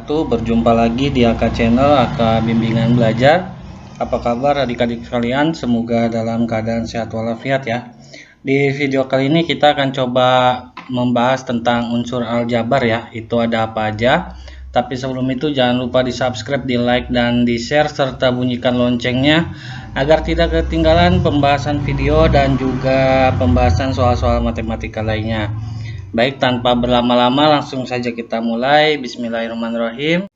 wabarakatuh. Berjumpa lagi di AK Channel, AK Bimbingan Belajar. Apa kabar adik-adik sekalian? Semoga dalam keadaan sehat walafiat ya. Di video kali ini kita akan coba membahas tentang unsur aljabar ya. Itu ada apa aja. Tapi sebelum itu jangan lupa di subscribe, di like, dan di share serta bunyikan loncengnya agar tidak ketinggalan pembahasan video dan juga pembahasan soal-soal matematika lainnya. Baik, tanpa berlama-lama langsung saja kita mulai. Bismillahirrahmanirrahim.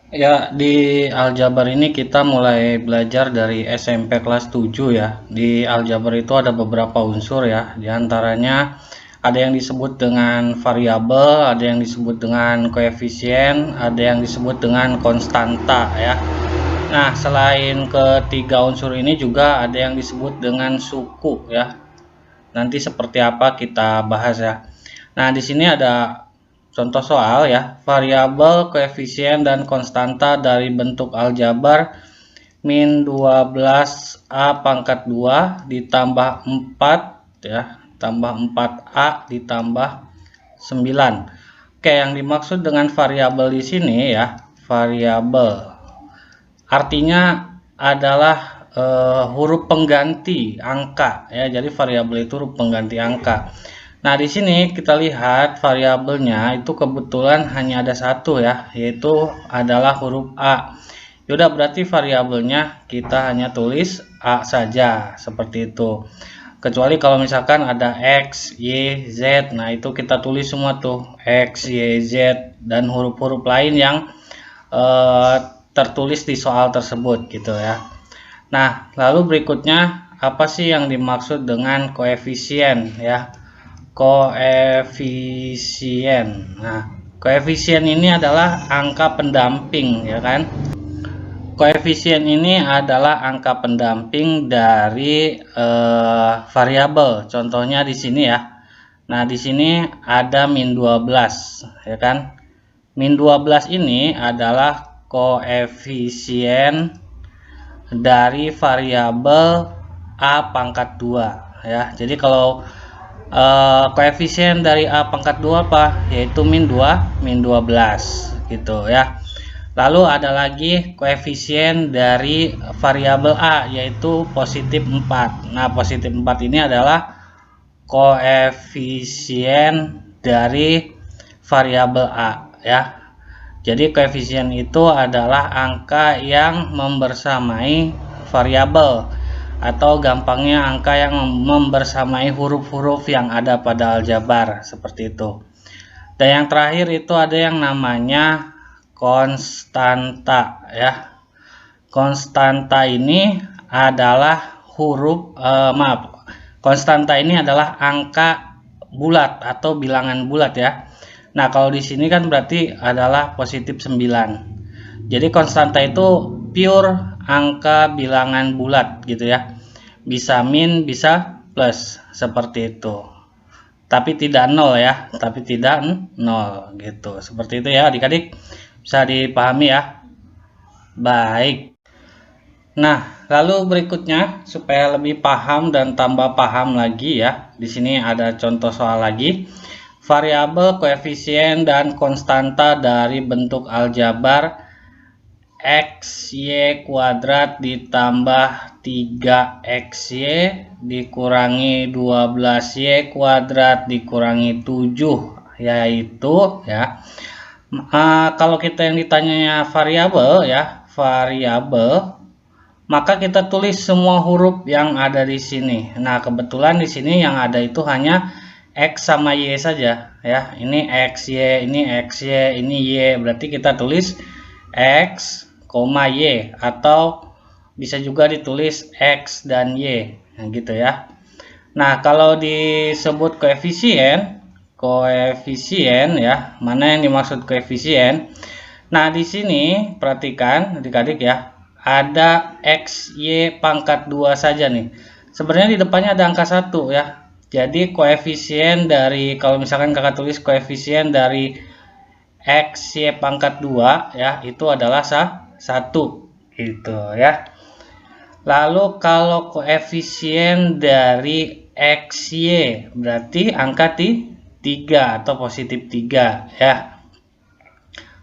Ya, di aljabar ini kita mulai belajar dari SMP kelas 7 ya. Di aljabar itu ada beberapa unsur ya. Di antaranya ada yang disebut dengan variabel, ada yang disebut dengan koefisien, ada yang disebut dengan konstanta ya. Nah, selain ketiga unsur ini juga ada yang disebut dengan suku ya. Nanti seperti apa kita bahas ya. Nah, di sini ada contoh soal ya. Variabel, koefisien, dan konstanta dari bentuk aljabar min 12A pangkat 2 ditambah 4 ya, tambah 4A ditambah 9. Oke, yang dimaksud dengan variabel di sini ya, variabel artinya adalah huruf pengganti angka ya. Jadi variabel itu huruf pengganti angka. Nah, di sini kita lihat variabelnya itu kebetulan hanya ada satu ya, yaitu adalah huruf A. Yaudah, berarti variabelnya kita hanya tulis A saja seperti itu. Kecuali kalau misalkan ada X, Y, Z, nah itu kita tulis semua tuh X, Y, Z dan huruf-huruf lain yang tertulis di soal tersebut gitu ya. Nah, lalu berikutnya apa sih yang dimaksud dengan koefisien ya? Koefisien. Nah, koefisien ini adalah angka pendamping ya kan? Koefisien ini adalah angka pendamping dari variabel. Contohnya di sini ya. Nah, di sini ada min 12 ya kan? Min 12 ini adalah koefisien dari variabel A pangkat 2 ya. Jadi kalau koefisien dari A pangkat 2 apa? Yaitu min 2, min 12 gitu ya. Lalu ada lagi koefisien dari variabel A yaitu positif 4. Nah, positif 4 ini adalah koefisien dari variabel A ya. Jadi koefisien itu adalah angka yang membersamai variabel atau gampangnya angka yang membersamai huruf-huruf yang ada pada aljabar seperti itu. Dan yang terakhir itu ada yang namanya konstanta ya. Konstanta ini adalah konstanta ini adalah angka bulat atau bilangan bulat ya. Nah, kalau di sini kan berarti adalah positif 9. Jadi konstanta itu pure angka bilangan bulat gitu ya. Bisa min, bisa plus seperti itu. Tapi tidak 0 ya, tapi tidak 0 gitu. Seperti itu ya adik-adik. Bisa dipahami ya. Baik. Nah, lalu berikutnya supaya lebih paham dan tambah paham lagi ya. Di sini ada contoh soal lagi. Variabel, koefisien, dan konstanta dari bentuk aljabar XY kuadrat ditambah 3XY dikurangi 12Y kuadrat dikurangi 7, yaitu ya. Kalau kita yang ditanyanya variabel ya, variabel, maka kita tulis semua huruf yang ada di sini. Nah, kebetulan di sini yang ada itu hanya X sama Y saja ya. Ini XY, ini XY, ini Y. Berarti kita tulis X, Y atau bisa juga ditulis X dan Y. Nah, gitu ya. Nah, kalau disebut koefisien ya. Mana yang dimaksud koefisien? Nah, di sini perhatikan adik-adik ya. Ada X, Y pangkat 2 saja nih. Sebenarnya di depannya ada angka 1 ya. Jadi koefisien dari, kalau misalkan kakak tulis koefisien dari X, Y pangkat 2 ya, itu adalah 1 gitu ya. Lalu kalau koefisien dari X, Y berarti angka 3 atau positif 3 ya.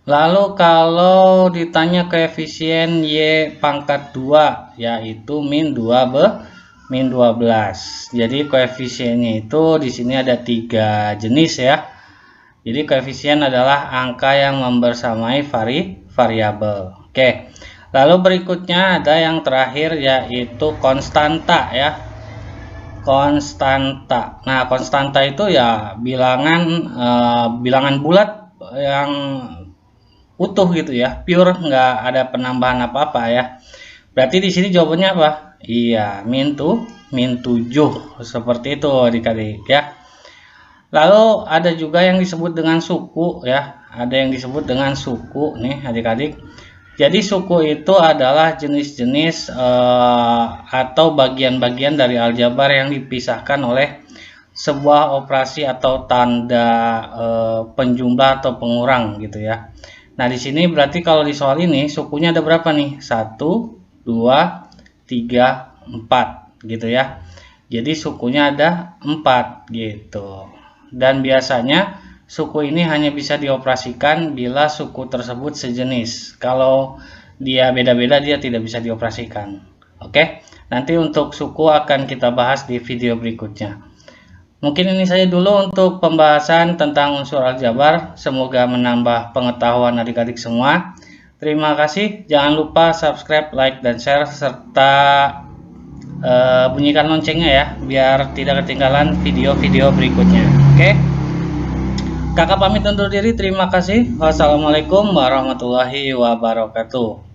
Lalu kalau ditanya koefisien Y pangkat 2 yaitu min 12. Jadi koefisiennya itu di sini ada 3 jenis ya. Jadi koefisien adalah angka yang membersamai variabel. Oke. Lalu berikutnya ada yang terakhir yaitu konstanta ya. Konstanta. Nah, konstanta itu ya bilangan bulat yang utuh gitu ya, pure, nggak ada penambahan apa-apa ya. Berarti di sini jawabannya apa? Iya, min 7 seperti itu adik-adik ya. Lalu ada juga yang disebut dengan suku ya. Ada yang disebut dengan suku nih adik-adik. Jadi suku itu adalah jenis-jenis atau bagian-bagian dari aljabar yang dipisahkan oleh sebuah operasi atau tanda penjumlah atau pengurang gitu ya. Nah, di sini berarti kalau di soal ini sukunya ada berapa nih? 1, 2, 3, 4 gitu ya. Jadi sukunya ada 4 gitu. Dan biasanya suku ini hanya bisa dioperasikan bila suku tersebut sejenis. Kalau dia beda-beda dia tidak bisa dioperasikan. Oke, nanti untuk suku akan kita bahas di video berikutnya. Mungkin ini saja dulu untuk pembahasan tentang unsur aljabar. Semoga menambah pengetahuan adik-adik semua. Terima kasih. Jangan lupa subscribe, like, dan share, serta bunyikan loncengnya ya, biar tidak ketinggalan video-video berikutnya. Oke. Kakak pamit undur diri. Terima kasih. Wassalamualaikum warahmatullahi wabarakatuh.